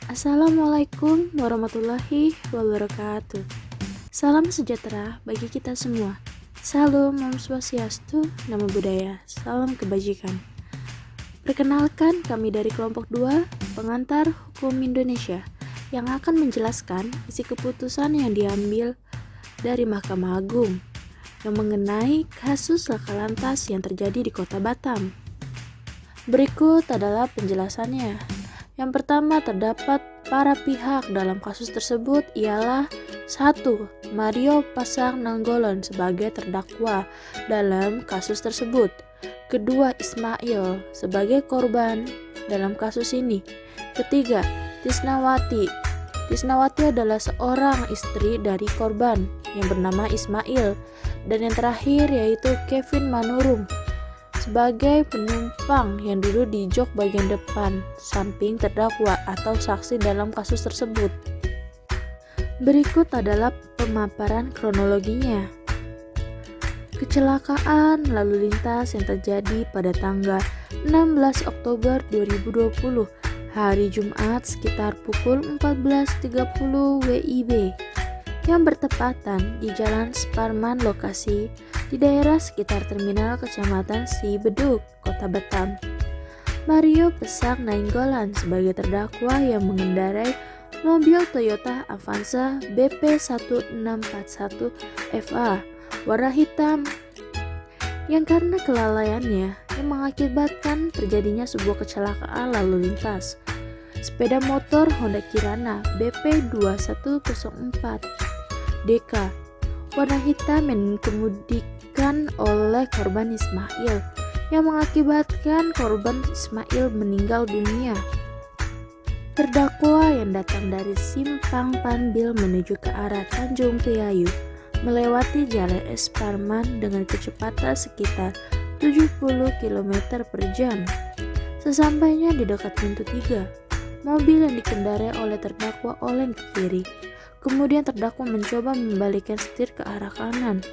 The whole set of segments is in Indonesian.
Assalamualaikum warahmatullahi wabarakatuh. Salam sejahtera bagi kita semua. Salam Om Swastiastu, Namo Buddhaya, salam kebajikan. Perkenalkan, kami dari kelompok 2, pengantar hukum Indonesia, yang akan menjelaskan isi keputusan yang diambil dari Mahkamah Agung yang mengenai kasus laka lantas yang terjadi di Kota Batam. Berikut adalah penjelasannya. Yang pertama, terdapat para pihak dalam kasus tersebut ialah 1. Mario Pasang Nainggolan sebagai terdakwa dalam kasus tersebut. Kedua, Ismail sebagai korban dalam kasus ini. Ketiga, Tisnawati. Tisnawati adalah seorang istri dari korban yang bernama Ismail. Dan yang terakhir yaitu Kevin Manurung sebagai penumpang yang duduk di jok bagian depan samping terdakwa atau saksi dalam kasus tersebut. Berikut adalah pemaparan kronologinya. Kecelakaan lalu lintas yang terjadi pada tanggal 16 Oktober 2020 hari Jumat sekitar pukul 14.30 WIB yang bertepatan di Jalan Suparman lokasi di daerah sekitar terminal Kecamatan Sibeduk, Kota Batam. Mario Pasang Nainggolan sebagai terdakwa yang mengendarai mobil Toyota Avanza BP1641 FA warna hitam yang karena kelalaiannya yang mengakibatkan terjadinya sebuah kecelakaan lalu lintas. Sepeda motor Honda Kirana BP2104 DK warna hitam yang dikemudikan oleh korban Ismail yang mengakibatkan korban Ismail meninggal dunia. Terdakwa yang datang dari Simpang Panbil menuju ke arah Tanjung Priayu melewati jalan S. Parman dengan kecepatan sekitar 70 km per jam. Sesampainya di dekat pintu 3, mobil yang dikendarai oleh terdakwa oleng ke kiri. Kemudian terdakwa mencoba membalikkan setir ke arah kanan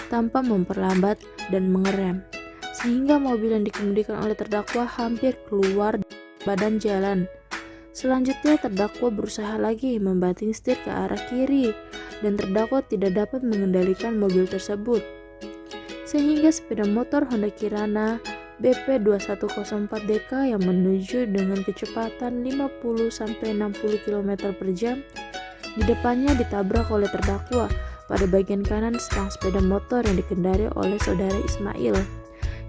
tanpa memperlambat dan mengerem, sehingga mobil yang dikemudikan oleh terdakwa hampir keluar badan jalan. Selanjutnya terdakwa berusaha lagi membanting setir ke arah kiri dan terdakwa tidak dapat mengendalikan mobil tersebut, sehingga sepeda motor Honda Kirana BP2104DK yang menuju dengan kecepatan 50-60 km per jam di depannya ditabrak oleh terdakwa pada bagian kanan stang sepeda motor yang dikendarai oleh saudara Ismail.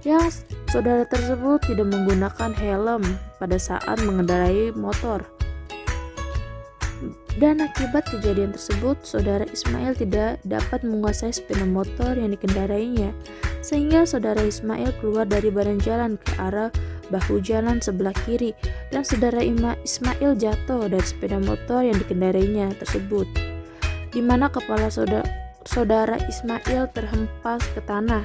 Yang saudara tersebut tidak menggunakan helm pada saat mengendarai motor. Dan akibat kejadian tersebut, saudara Ismail tidak dapat menguasai sepeda motor yang dikendarainya, sehingga saudara Ismail keluar dari badan jalan ke arah bahu jalan sebelah kiri dan saudara Ismail jatuh dari sepeda motor yang dikendarainya tersebut, di mana kepala saudara Ismail terhempas ke tanah.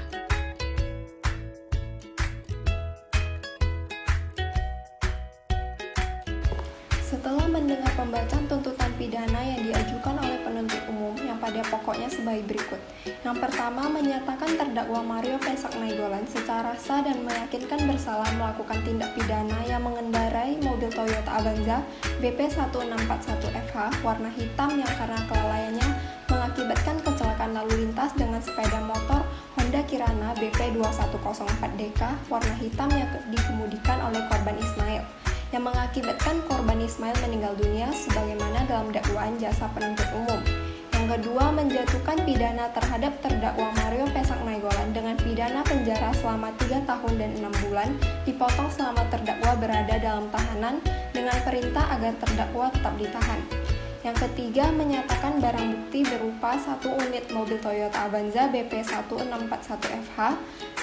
Setelah mendengar pembacaan tuntutan pidana yang diajukan oleh penuntut umum yang pada pokoknya sebagai berikut. Yang pertama, menyatakan terdakwa Mario Pasang Nainggolan secara sah dan meyakinkan bersalah melakukan tindak pidana yang mengendarai mobil Toyota Avanza BP1641FH warna hitam yang karena kelalaiannya mengakibatkan kecelakaan lalu lintas dengan sepeda motor Honda Kirana BP2104DK warna hitam yang dikemudikan oleh korban Ismail, yang mengakibatkan korban Ismail meninggal dunia sebagaimana dalam dakwaan jaksa penuntut umum. Yang kedua, menjatuhkan pidana terhadap terdakwa Mario Pasang Nainggolan dengan pidana penjara selama 3 tahun dan 6 bulan, dipotong selama terdakwa berada dalam tahanan dengan perintah agar terdakwa tetap ditahan. Yang ketiga, menyatakan barang bukti berupa 1 unit mobil Toyota Avanza BP1641FH,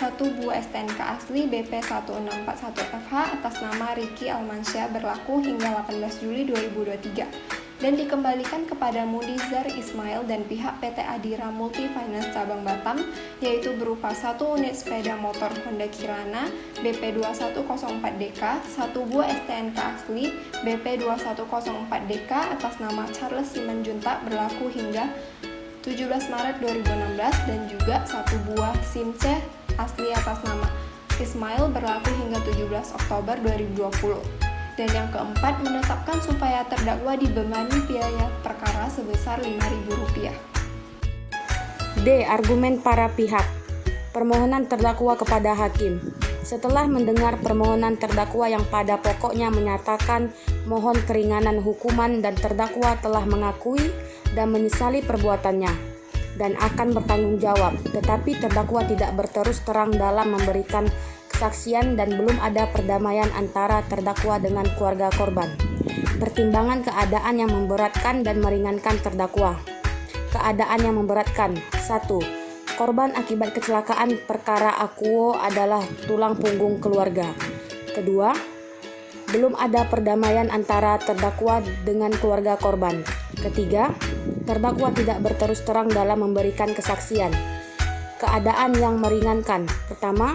1 buah STNK asli BP1641FH atas nama Ricky Almansyah berlaku hingga 18 Juli 2023 dan dikembalikan kepada Mudizar Ismail dan pihak PT Adira Multi Finance Cabang Batam, yaitu berupa 1 unit sepeda motor Honda Kirana BP2104DK, 1 buah STNK asli BP2104DK atas nama Charles Simanjuntak berlaku hingga 17 Maret 2016 dan juga 1 buah SIM C asli atas nama Ismail berlaku hingga 17 Oktober 2020. Dan yang keempat, menetapkan supaya terdakwa dibebani biaya perkara sebesar Rp5.000. D. Argumen para pihak. Permohonan terdakwa kepada hakim. Setelah mendengar permohonan terdakwa yang pada pokoknya menyatakan mohon keringanan hukuman dan terdakwa telah mengakui dan menyesali perbuatannya dan akan bertanggung jawab, tetapi terdakwa tidak berterus terang dalam memberikan kesaksian dan belum ada perdamaian antara terdakwa dengan keluarga korban. Pertimbangan keadaan yang memberatkan dan meringankan terdakwa. Keadaan yang memberatkan. 1. Korban akibat kecelakaan perkara akuo adalah tulang punggung keluarga. Kedua, belum ada perdamaian antara terdakwa dengan keluarga korban. Ketiga, terdakwa tidak berterus terang dalam memberikan kesaksian. Keadaan yang meringankan. Pertama,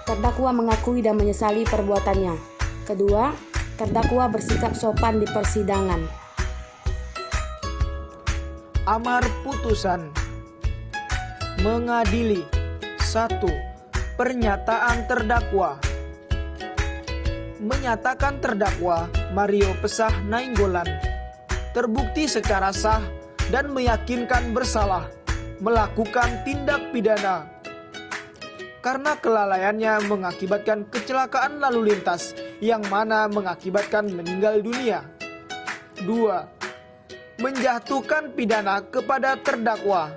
terdakwa mengakui dan menyesali perbuatannya. Kedua, terdakwa bersikap sopan di persidangan. Amar putusan. Mengadili. 1. Pernyataan terdakwa. Menyatakan terdakwa Mario Pesah Nainggolan terbukti secara sah dan meyakinkan bersalah melakukan tindak pidana karena kelalaiannya mengakibatkan kecelakaan lalu lintas yang mana mengakibatkan meninggal dunia. 2. Menjatuhkan pidana kepada terdakwa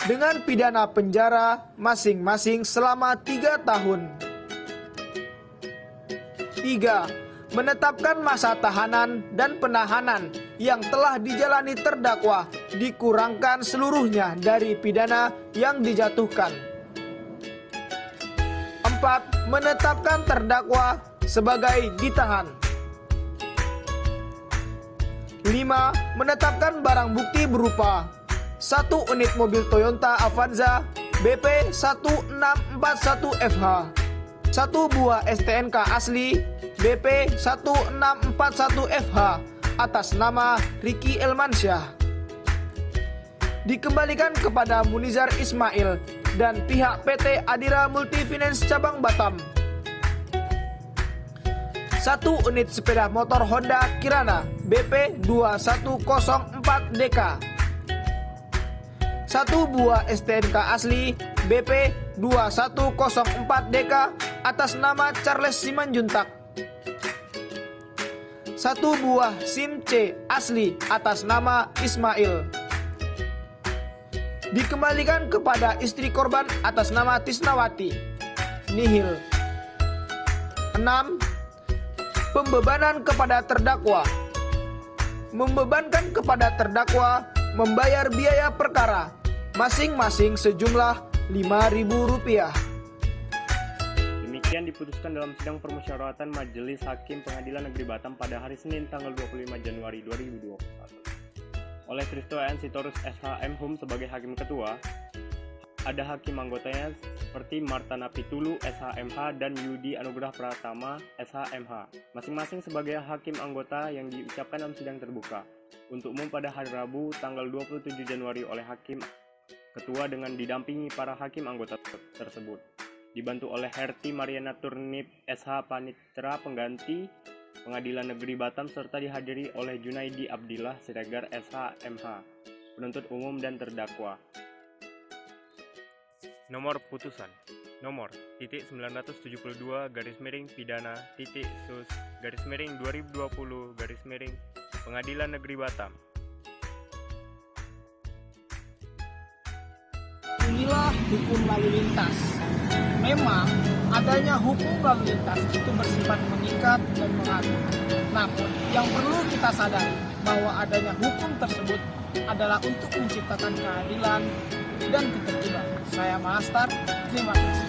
dengan pidana penjara masing-masing selama 3 tahun. 3. Menetapkan masa tahanan dan penahanan yang telah dijalani terdakwa dikurangkan seluruhnya dari pidana yang dijatuhkan. 4. Menetapkan terdakwa sebagai ditahan. 5. Menetapkan barang bukti berupa 1 unit mobil Toyota Avanza BP 1641FH, 1 buah STNK asli BP 1641FH atas nama Ricky Elmansyah. Dikembalikan kepada Munizar Ismail dan pihak PT Adira Multifinance Cabang Batam. 1 unit sepeda motor Honda Kirana BP 2104DK, 1 buah STNK asli BP 2104DK atas nama Charles Simanjuntak, 1 buah SIM C asli atas nama Ismail. Dikembalikan kepada istri korban atas nama Tisnawati. Nihil. 6. Pembebanan kepada terdakwa. Membebankan kepada terdakwa membayar biaya perkara masing-masing sejumlah Rp5.000. Demikian diputuskan dalam sidang permusyawaratan Majelis Hakim Pengadilan Negeri Batam pada hari Senin tanggal 25 Januari 2021. Oleh Christo N. Sitorus SH.M. Hum sebagai Hakim Ketua, ada hakim anggotanya seperti Marta Napitulu SH.M.H. dan Yudi Anugrah Pratama SH.M.H. masing-masing sebagai hakim anggota yang diucapkan dalam sidang terbuka untuk umum pada hari Rabu tanggal 27 Januari oleh Hakim Ketua dengan didampingi para hakim anggota tersebut, dibantu oleh Herti Mariana Turnip SH Panitera Pengganti Pengadilan Negeri Batam serta dihadiri oleh Junaidi Abdillah Siregar SH.M.H. penuntut umum dan terdakwa. Nomor putusan nomor .972 pidana sus (2020) Pengadilan Negeri Batam. Inilah hukum lalu lintas. Memang adanya hukum lalu lintas itu bersifat mengikat dan mengatur. Namun yang perlu kita sadari bahwa adanya hukum tersebut adalah untuk menciptakan keadilan dan ketertiban. Saya Master, terima kasih.